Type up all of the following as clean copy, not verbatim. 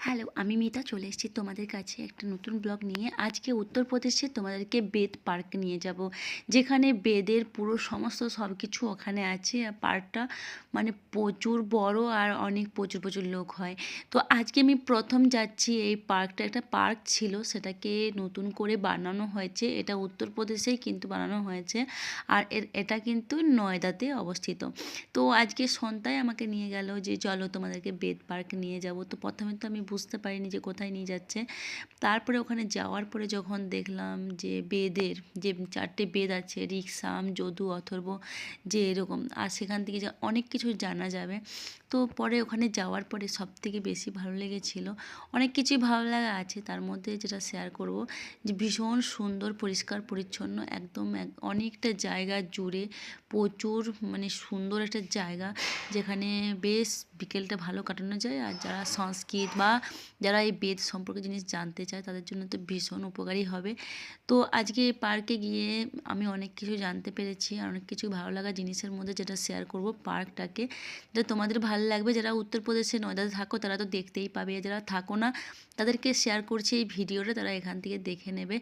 Hello, আমি মিতা চলে এসেছি তোমাদের কাছে একটা নতুন ব্লগ নিয়ে। আজকে উত্তরপ্রদেশে তোমাদেরকে বেদ পার্ক নিয়ে যাব, যেখানে বেদের পুরো সমস্ত সব কিছু ওখানে আছে। আর পার্কটা মানে প্রচুর বড় আর অনেক প্রচুর প্রচুর লোক হয়। তো আজকে আমি প্রথম যাচ্ছি এই পার্কটা। একটা পার্ক ছিল, সেটাকে নতুন করে বানানো হয়েছে। এটা উত্তরপ্রদেশেই কিন্তু বানানো হয়েছে, আর এটা কিন্তু নয়দাতে অবস্থিত। তো আজকে সন্ধ্যায় আমাকে নিয়ে গেল যে চলো তোমাদেরকে বেদ পার্ক নিয়ে যাব। তো প্রথমে তো আমি বুঝতে পারিনি যে কোথায় নিয়ে যাচ্ছে। তারপরে ওখানে যাওয়ার পরে যখন দেখলাম যে বেদের যে 4টে বেদ আছে, ঋক, সাম, যদু, অথর্ব, যে এরকম, আর সেখান থেকে যে অনেক কিছু জানা যাবে। তো পরে ওখানে যাওয়ার পরে সবথেকে বেশি ভালো লেগেছিল, অনেক কিছুই ভালো লাগা আছে, তার মধ্যে যেটা শেয়ার করব, যে ভীষণ সুন্দর পরিষ্কার পরিচ্ছন্ন একদম অনেকটা জায়গা জুড়ে প্রচুর মানে সুন্দর একটা জায়গা, যেখানে বেশ বিকেলটা ভালো কাটানো যায়। আর যারা সংস্কৃত বা যারা এই বেদ সম্পর্কে জিনিস জানতে চায় তাদের জন্য তো ভীষণ উপকারী হবে। তো আজকে এই পার্কে গিয়ে আমি অনেক কিছু জানতে পেরেছি, আর অনেক কিছু ভালো লাগা জিনিসের মধ্যে যেটা শেয়ার করব পার্কটাকে, যেটা তোমাদের ভালো লাগবে। যারা উত্তরপ্রদেশে নয়দাতে থাকো তারা তো দেখতেই পাবে, যারা থাকো না তাদেরকে শেয়ার করছি এই ভিডিওটা, তারা এখান থেকে দেখে নেবে।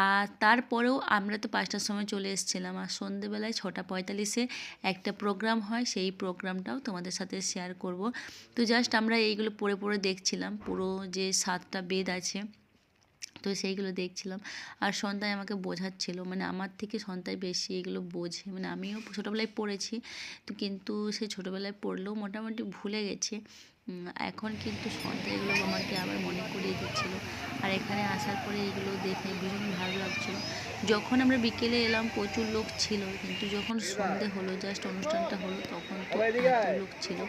আর তারপরেও আমরা তো 5টার সময় চলে এসেছিলাম, আর সন্ধেবেলায় 6:45-এ একটা প্রোগ্রাম হয়, সেই প্রোগ্রামটাও তোমাদের সাথে শেয়ার করব। তো জাস্ট আমরা এইগুলো পড়ে পড়ে দেখছিলাম, পুরো যে 7টা বেদ আছে তো সেইগুলো দেখছিলাম। আর সন্ধ্যায় আমাকে বোঝাচ্ছিল, মানে আমার থেকে সন্ধ্যায় বেশি এগুলো বোঝে, মানে আমিও ছোটোবেলায় পড়েছি তো, কিন্তু সেই ছোটোবেলায় পড়লেও মোটামুটি ভুলে গেছে। এখন কিন্তু সন্ধ্যায় এগুলো আমাকে আবার মনে করিয়ে দিচ্ছিলো। আর এখানে আসার পরে এগুলো দেখে ভীষণ ভালো লাগছিলো। যখন আমরা বিকেলে এলাম প্রচুর লোক ছিল, কিন্তু যখন সন্ধে হলো, জাস্ট অনুষ্ঠানটা হলো, তখন তো এত লোক ছিল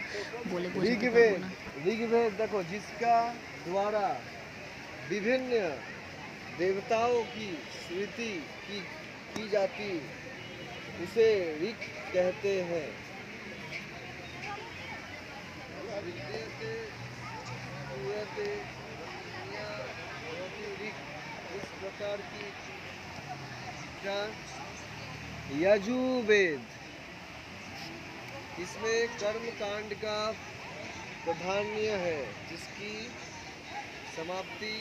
বলে বোঝাতে পারবো না। ऋग्वेद देखो, जिसका द्वारा विभिन्न देवताओं की स्मृति की जाती, उसे ऋग कहते हैं। इस प्रकार की यजुर्वेद, इसमें कर्म कांड का प्राधान्य है, जिसकी समाप्ति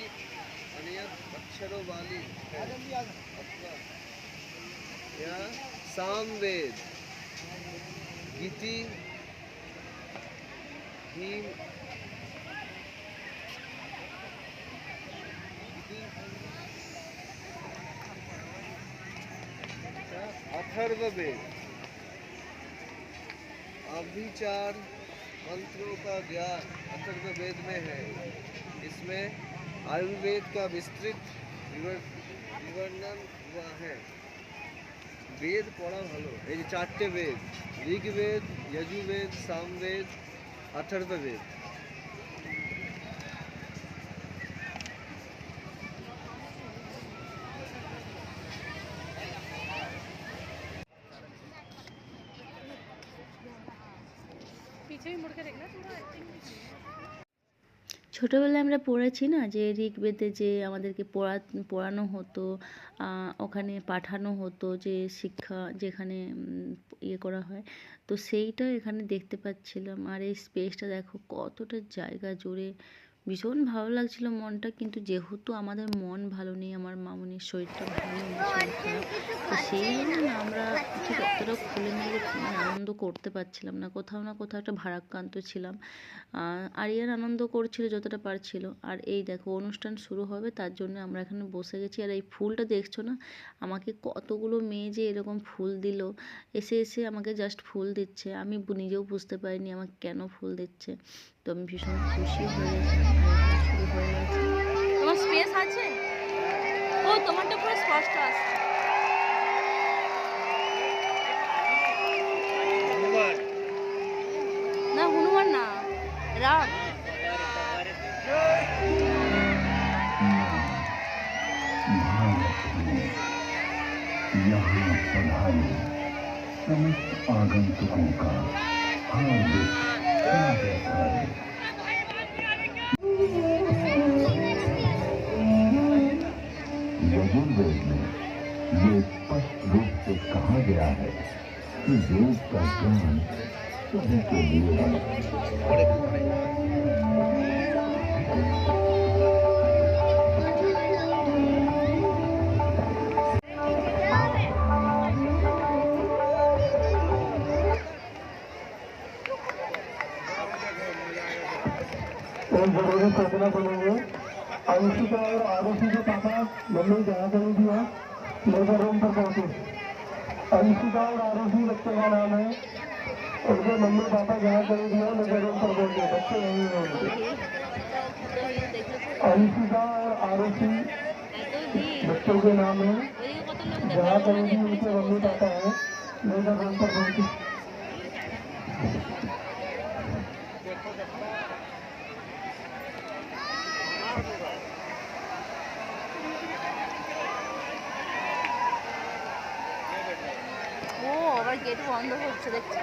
अनियत अक्षरों वाली है। या सामवेद, गीति, भीम, अथर्ववेद, अभिचार मंत्रों का ज्ञान अथर्ववेद में है। इसमें आयुर्वेद का विस्तृत विवरण हुआ है। वेद पढ़ा ভালো, এই যে 4টে বেদ, ঋগ্বেদ, যজুর্বেদ, সামবেদ, अथर्ववेद। पीछे भी मुड़ के देखना थोड़ा। ছোটোবেলায় আমরা পড়েছি না যে ঋগ্বেদে যে আমাদেরকে পড়ানো হতো, ওখানে পাঠানো হতো যে শিক্ষা যেখানে ইয়ে করা হয়, তো সেইটা এখানে দেখতে পাচ্ছিলাম। আর এই স্পেসটা দেখো কতটা জায়গা জুড়ে, ভীষণ ভালো লাগছিল মনটা। কিন্তু যেহেতু আমাদের মন ভালো নেই, আমার মামুনির শরীরটা ভালো নেই, শরীর খারাপ, তো সেই জন্য না আমরা ঠিক অতটা খুলে মিলে আনন্দ করতে পারছিলাম না, কোথাও না কোথাও একটা ভারাক্রান্ত ছিলাম। আরিয়ান আনন্দ করছিল যতটা পারছিল। আর এই দেখো অনুষ্ঠান শুরু হবে, তার জন্য আমরা এখানে বসে গেছি। আর এই ফুলটা দেখছো না, আমাকে কতগুলো মেয়ে যে এরকম ফুল দিল, এসে এসে আমাকে জাস্ট ফুল দিচ্ছে। আমি নিজেও বুঝতে পারিনি আমাকে কেন ফুল দিচ্ছে। তো আমি ভীষণ খুশি হয়ে গেছিলাম। আর এখানে শুরু হয়ে গেছে। তোমার স্পেস আছে? ও তোমারটা পুরো স্পষ্ট আসছে। না হনুমান না, রাম। यहाँ पधारे समस्त आगंतुकों का हार्दिक स्वागत है। यजुर्वेद में ये स्पष्ट रूप से कहा गया है कि वेद का ज्ञान सभी के लिए है। एक जरूरी सूचना सुनेंगे। अंशिका और आरुषि के पापा मम्मी जहाँ कहीं भी है लेबर रूम पर पहुंचे। अंशिका और आरुषि बच्चे का नाम है, उनके मम्मी पापा जहाँ कहीं भी है लेबर रूम पर पहुंचे। बच्चे यहीं हैं उनके। अंशिका और आरुषि बच्चों के नाम है, जहाँ कहीं भी उनके मम्मी पापा है लेबर रूम पर पहुंचे। ও আবার গেট বন্ধ হচ্ছে দেখছো।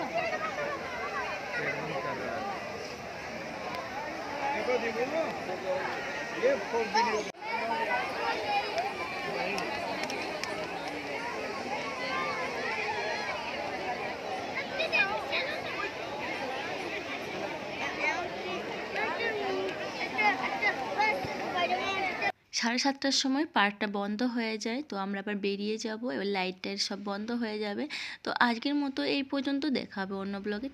সাড়ে 7টার সময় পার্কটা বন্ধ হয়ে যায়, তো আমরা আবার বেরিয়ে যাব, এবার লাইট টাইট সব বন্ধ হয়ে যাবে। তো আজকের মতো এই পর্যন্ত, দেখা হবে অন্য ব্লগে।